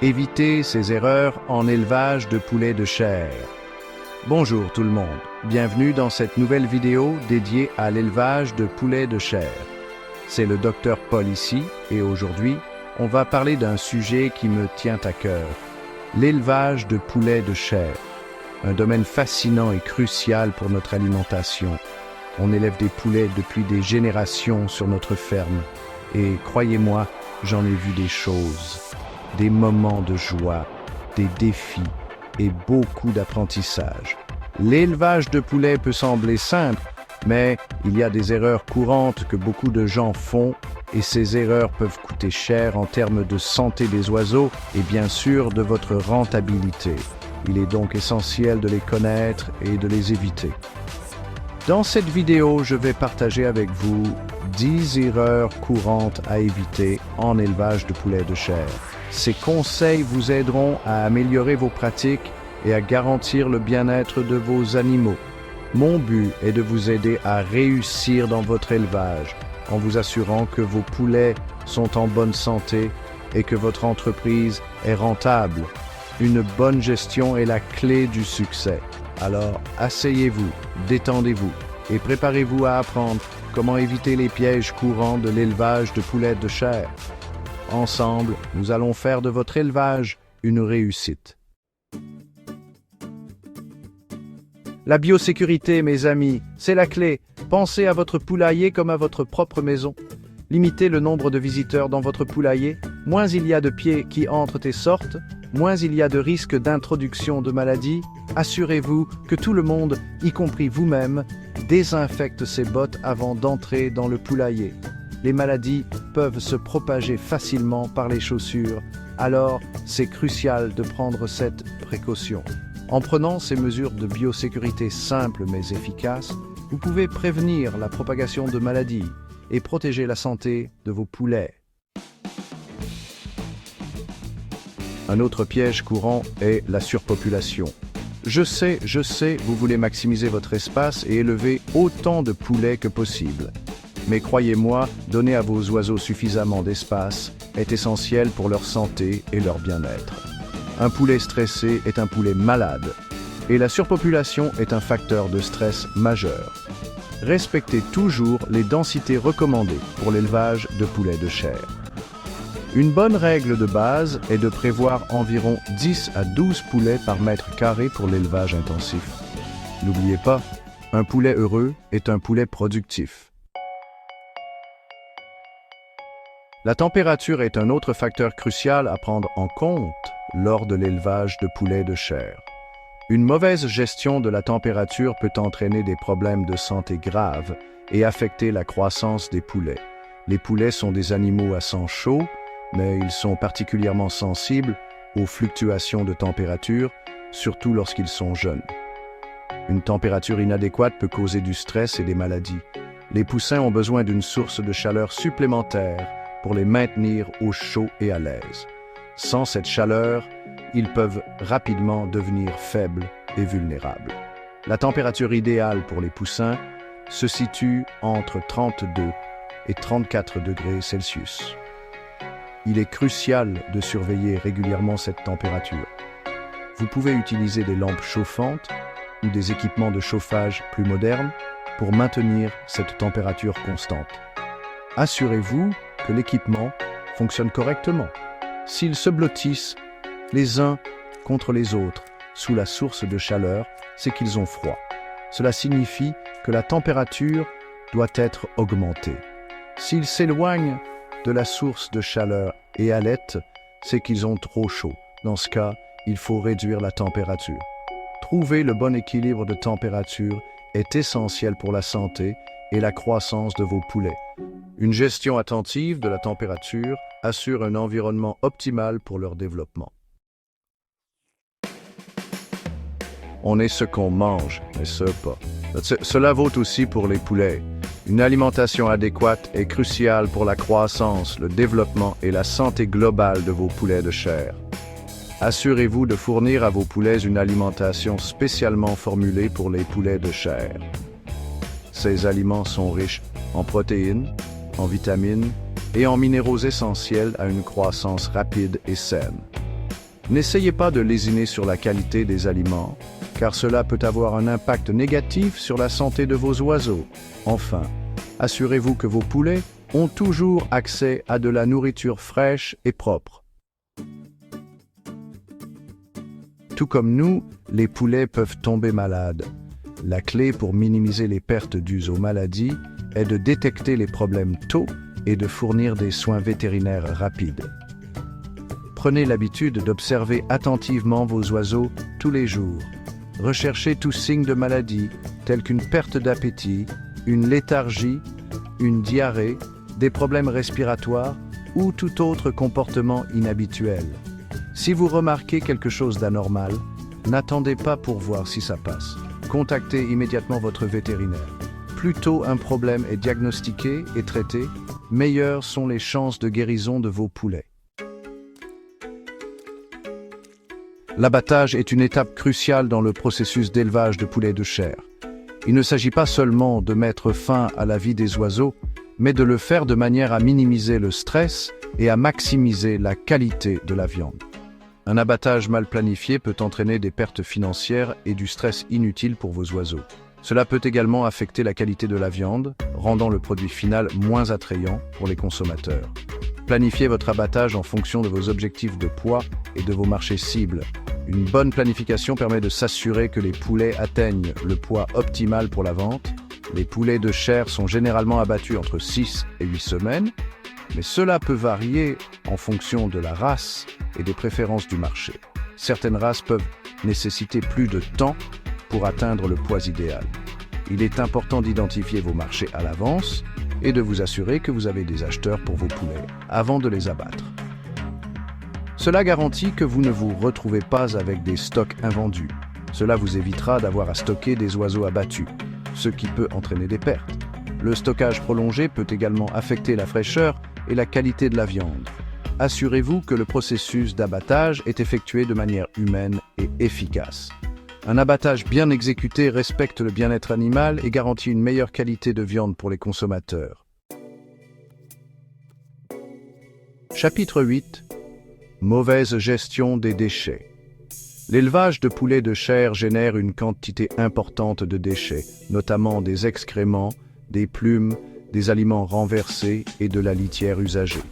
Évitez ces erreurs en élevage de poulets de chair. Bonjour tout le monde, bienvenue dans cette nouvelle vidéo dédiée à l'élevage de poulets de chair. C'est le Dr Paul ici et aujourd'hui, on va parler d'un sujet qui me tient à cœur, l'élevage de poulets de chair. Un domaine fascinant et crucial pour notre alimentation. On élève des poulets depuis des générations sur notre ferme et croyez-moi, j'en ai vu des choses, des moments de joie, des défis et beaucoup d'apprentissage. L'élevage de poulets peut sembler simple, mais il y a des erreurs courantes que beaucoup de gens font et ces erreurs peuvent coûter cher en termes de santé des oiseaux et bien sûr de votre rentabilité. Il est donc essentiel de les connaître et de les éviter. Dans cette vidéo, je vais partager avec vous 10 erreurs courantes à éviter en élevage de poulets de chair. Ces conseils vous aideront à améliorer vos pratiques et à garantir le bien-être de vos animaux. Mon but est de vous aider à réussir dans votre élevage en vous assurant que vos poulets sont en bonne santé et que votre entreprise est rentable. Une bonne gestion est la clé du succès. Alors, asseyez-vous, détendez-vous et préparez-vous à apprendre comment éviter les pièges courants de l'élevage de poulets de chair. Ensemble, nous allons faire de votre élevage une réussite. La biosécurité, mes amis, c'est la clé. Pensez à votre poulailler comme à votre propre maison. Limitez le nombre de visiteurs dans votre poulailler. Moins il y a de pieds qui entrent et sortent, moins il y a de risques d'introduction de maladies. Assurez-vous que tout le monde, y compris vous-même, désinfecte ses bottes avant d'entrer dans le poulailler. Les maladies peuvent se propager facilement par les chaussures, alors c'est crucial de prendre cette précaution. En prenant ces mesures de biosécurité simples mais efficaces, vous pouvez prévenir la propagation de maladies et protéger la santé de vos poulets. Un autre piège courant est la surpopulation. Je sais, vous voulez maximiser votre espace et élever autant de poulets que possible. Mais croyez-moi, donner à vos oiseaux suffisamment d'espace est essentiel pour leur santé et leur bien-être. Un poulet stressé est un poulet malade, et la surpopulation est un facteur de stress majeur. Respectez toujours les densités recommandées pour l'élevage de poulets de chair. Une bonne règle de base est de prévoir environ 10 à 12 poulets par mètre carré pour l'élevage intensif. N'oubliez pas, un poulet heureux est un poulet productif. La température est un autre facteur crucial à prendre en compte lors de l'élevage de poulets de chair. Une mauvaise gestion de la température peut entraîner des problèmes de santé graves et affecter la croissance des poulets. Les poulets sont des animaux à sang chaud, mais ils sont particulièrement sensibles aux fluctuations de température, surtout lorsqu'ils sont jeunes. Une température inadéquate peut causer du stress et des maladies. Les poussins ont besoin d'une source de chaleur supplémentaire pour les maintenir au chaud et à l'aise. Sans cette chaleur, ils peuvent rapidement devenir faibles et vulnérables. La température idéale pour les poussins se situe entre 32 et 34 degrés Celsius. Il est crucial de surveiller régulièrement cette température. Vous pouvez utiliser des lampes chauffantes ou des équipements de chauffage plus modernes pour maintenir cette température constante. Assurez-vous que l'équipement fonctionne correctement. S'ils se blottissent les uns contre les autres sous la source de chaleur, c'est qu'ils ont froid. Cela signifie que la température doit être augmentée. S'ils s'éloignent de la source de chaleur et halètent, c'est qu'ils ont trop chaud. Dans ce cas, il faut réduire la température. Trouver le bon équilibre de température est essentiel pour la santé et la croissance de vos poulets. Une gestion attentive de la température assure un environnement optimal pour leur développement. On est ce qu'on mange, mais ce pas. Cela vaut aussi pour les poulets. Une alimentation adéquate est cruciale pour la croissance, le développement et la santé globale de vos poulets de chair. Assurez-vous de fournir à vos poulets une alimentation spécialement formulée pour les poulets de chair. Ces aliments sont riches en protéines, en vitamines et en minéraux essentiels à une croissance rapide et saine. N'essayez pas de lésiner sur la qualité des aliments, car cela peut avoir un impact négatif sur la santé de vos oiseaux. Enfin, assurez-vous que vos poulets ont toujours accès à de la nourriture fraîche et propre. Tout comme nous, les poulets peuvent tomber malades. La clé pour minimiser les pertes dues aux maladies est de détecter les problèmes tôt et de fournir des soins vétérinaires rapides. Prenez l'habitude d'observer attentivement vos oiseaux tous les jours. Recherchez tout signe de maladie, tels qu'une perte d'appétit, une léthargie, une diarrhée, des problèmes respiratoires ou tout autre comportement inhabituel. Si vous remarquez quelque chose d'anormal, n'attendez pas pour voir si ça passe. Contactez immédiatement votre vétérinaire. Plus tôt un problème est diagnostiqué et traité, meilleures sont les chances de guérison de vos poulets. L'abattage est une étape cruciale dans le processus d'élevage de poulets de chair. Il ne s'agit pas seulement de mettre fin à la vie des oiseaux, mais de le faire de manière à minimiser le stress et à maximiser la qualité de la viande. Un abattage mal planifié peut entraîner des pertes financières et du stress inutile pour vos oiseaux. Cela peut également affecter la qualité de la viande, rendant le produit final moins attrayant pour les consommateurs. Planifiez votre abattage en fonction de vos objectifs de poids et de vos marchés cibles. Une bonne planification permet de s'assurer que les poulets atteignent le poids optimal pour la vente. Les poulets de chair sont généralement abattus entre 6 et 8 semaines, mais cela peut varier en fonction de la race et des préférences du marché. Certaines races peuvent nécessiter plus de temps pour atteindre le poids idéal. Il est important d'identifier vos marchés à l'avance et de vous assurer que vous avez des acheteurs pour vos poulets avant de les abattre. Cela garantit que vous ne vous retrouvez pas avec des stocks invendus. Cela vous évitera d'avoir à stocker des oiseaux abattus, ce qui peut entraîner des pertes. Le stockage prolongé peut également affecter la fraîcheur et la qualité de la viande. Assurez-vous que le processus d'abattage est effectué de manière humaine et efficace. Un abattage bien exécuté respecte le bien-être animal et garantit une meilleure qualité de viande pour les consommateurs. Chapitre 8. Mauvaise gestion des déchets. L'élevage de poulets de chair génère une quantité importante de déchets, notamment des excréments, des plumes, des aliments renversés et de la litière usagée.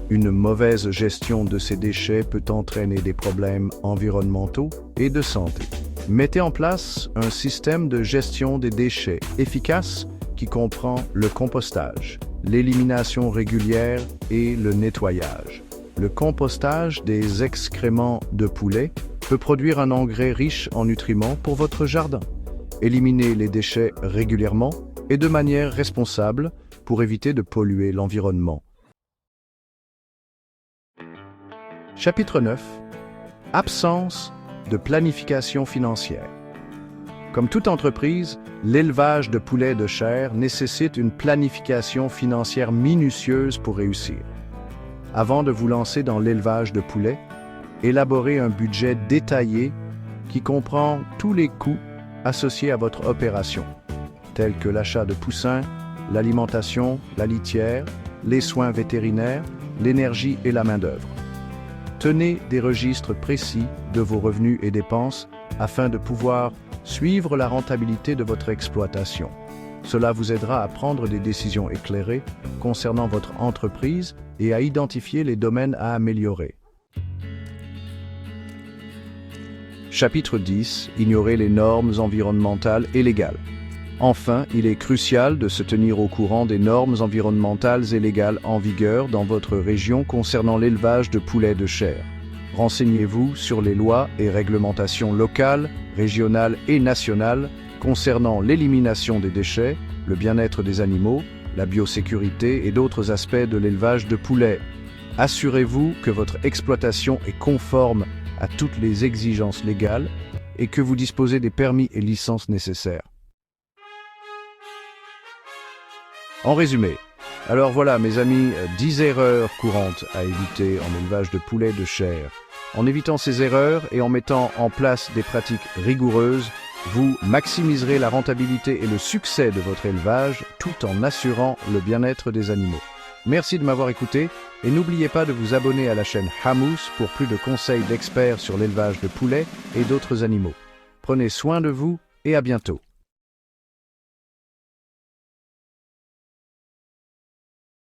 Une mauvaise gestion de ces déchets peut entraîner des problèmes environnementaux et de santé. Mettez en place un système de gestion des déchets efficace qui comprend le compostage, l'élimination régulière et le nettoyage. Le compostage des excréments de poulet peut produire un engrais riche en nutriments pour votre jardin. Éliminez les déchets régulièrement et de manière responsable pour éviter de polluer l'environnement. Chapitre 9. Absence de planification financière. Comme toute entreprise, l'élevage de poulets de chair nécessite une planification financière minutieuse pour réussir. Avant de vous lancer dans l'élevage de poulets, élaborez un budget détaillé qui comprend tous les coûts associés à votre opération, tels que l'achat de poussins, l'alimentation, la litière, les soins vétérinaires, l'énergie et la main-d'œuvre. Tenez des registres précis de vos revenus et dépenses afin de pouvoir suivre la rentabilité de votre exploitation. Cela vous aidera à prendre des décisions éclairées concernant votre entreprise et à identifier les domaines à améliorer. Chapitre 10. Ignorer les normes environnementales et légales. Enfin, il est crucial de se tenir au courant des normes environnementales et légales en vigueur dans votre région concernant l'élevage de poulets de chair. Renseignez-vous sur les lois et réglementations locales, régionales et nationales concernant l'élimination des déchets, le bien-être des animaux, la biosécurité et d'autres aspects de l'élevage de poulets. Assurez-vous que votre exploitation est conforme à toutes les exigences légales et que vous disposez des permis et licences nécessaires. En résumé, alors voilà mes amis, 10 erreurs courantes à éviter en élevage de poulets de chair. En évitant ces erreurs et en mettant en place des pratiques rigoureuses, vous maximiserez la rentabilité et le succès de votre élevage tout en assurant le bien-être des animaux. Merci de m'avoir écouté Et n'oubliez pas de vous abonner à la chaîne Hamous pour plus de conseils d'experts sur l'élevage de poulets et d'autres animaux. Prenez soin de vous et à bientôt.